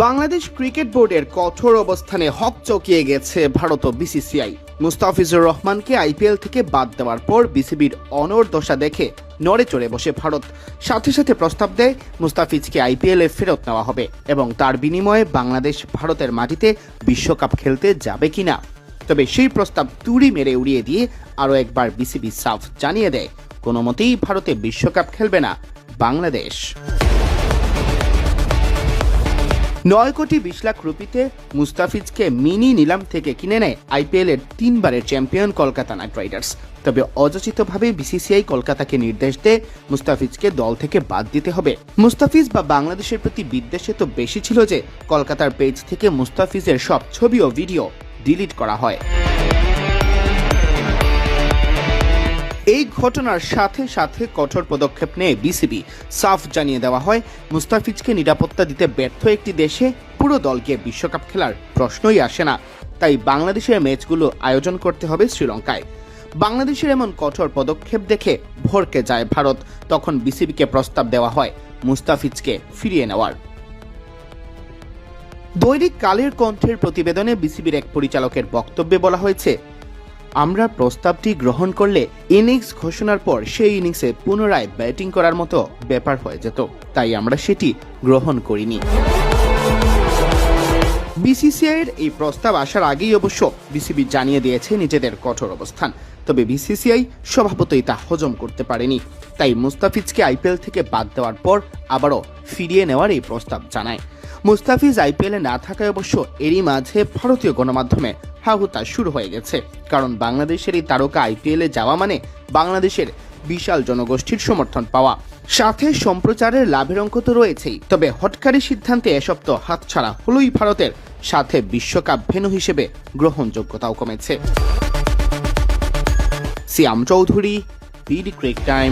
Bangladesh cricket বোর্ডের কঠোর অবস্থানে হকচকিয়ে গেছে ভারত ও বিসিসিআই। মুস্তাফিজুর রহমানকে আইপিএল থেকে বাদ দেওয়ার পর বিসিবির অনড়দশা দেখে নড়ে চড়ে বসে ভারত। সাথে সাথে প্রস্তাব দেয় মুস্তাফিজকে আইপিএলে ফেরত নেওয়া হবে এবং তার বিনিময়ে বাংলাদেশ ভারতের মাটিতে বিশ্বকাপ খেলতে যাবে কিনা। তবে সেই প্রস্তাব তুড়ি মেরে উড়িয়ে দিয়ে আরও একবার বিসিবি সাফ জানিয়ে দেয় কোনো মতেই ভারতে বিশ্বকাপ খেলবে না বাংলাদেশ। 9 কোটি 20 লাখ রুপিতে মুস্তাফিজকে মিনি নিলাম থেকে কিনে নেয় আইপিএলের 3 বারের চ্যাম্পিয়ন কলকাতা নাইট রাইডার্স। তবে অযাচিতভাবে বিসিসিআই কলকাতাকে নির্দেশ দেয় মুস্তাফিজকে দল থেকে বাদ দিতে হবে। মুস্তাফিজ বা বাংলাদেশের প্রতি বিদ্বেষ তো বেশি ছিল যে কলকাতার পেজ থেকে মুস্তাফিজের সব ছবি ও ভিডিও ডিলিট করা হয়। এই ঘটনার সাথে সাথে কঠোর পদক্ষেপ নিয়ে বিসিবি সাফ জানিয়ে দেওয়া হয় মুস্তাফিজকে নিরাপত্তা দিতে ব্যর্থ একটি দেশে পুরো দলকে বিশ্বকাপ খেলার প্রশ্নই আসে না। তাই বাংলাদেশের ম্যাচগুলো আয়োজন করতে হবে শ্রীলঙ্কায়। বাংলাদেশের এমন কঠোর পদক্ষেপ দেখে ভড়কে যায় ভারত। তখন বিসিবিকে প্রস্তাব দেওয়া হয় মুস্তাফিজকে ফিরিয়ে নেওয়ার। দৈনিক কালের কণ্ঠের প্রতিবেদনে বিসিবির এক পরিচালকের বক্তব্যে বলা হয়েছে, আমরা প্রস্তাবটি গ্রহণ করলে ইনিংস ঘোষণার পর সেই ইনিংসে পুনরায় ব্যাটিং করার মতো ব্যাপার হয়ে যেত, তাই আমরা সেটি গ্রহণ করিনি। বিসিসিআইয়ের এই প্রস্তাব আসার আগেই অবশ্য বিসিবি জানিয়ে দিয়েছে নিজেদের কঠোর অবস্থান। তবে বিসিসিআই স্বভাবতই তা হজম করতে পারেনি, তাই মুস্তাফিজকে আইপিএল থেকে বাদ দেওয়ার পর আবারও ফিরিয়ে নেওয়ার এই প্রস্তাব জানায়। মুস্তাফিজ আইপিএলে না থাকায় অবশ্য এরই মাঝে ভারতীয় গণমাধ্যমে হাহুতা শুরু হয়ে গেছে, কারণ বাংলাদেশের এই তারকা আইপিএলে যাওয়া মানে বাংলাদেশের বিশাল জনগোষ্ঠীর সমর্থন পাওয়া, সাথে সম্প্রচারের লাভের অঙ্ক তো রয়েছেই। তবে হটকারী সিদ্ধান্তে এসব তো হাতছাড়া হলোই ভারতের, সাথে বিশ্বকাপ ভেন্যু হিসেবে গ্রহণযোগ্যতাও কমেছে। সিয়াম চৌধুরী, বিডি ক্রিক টাইম।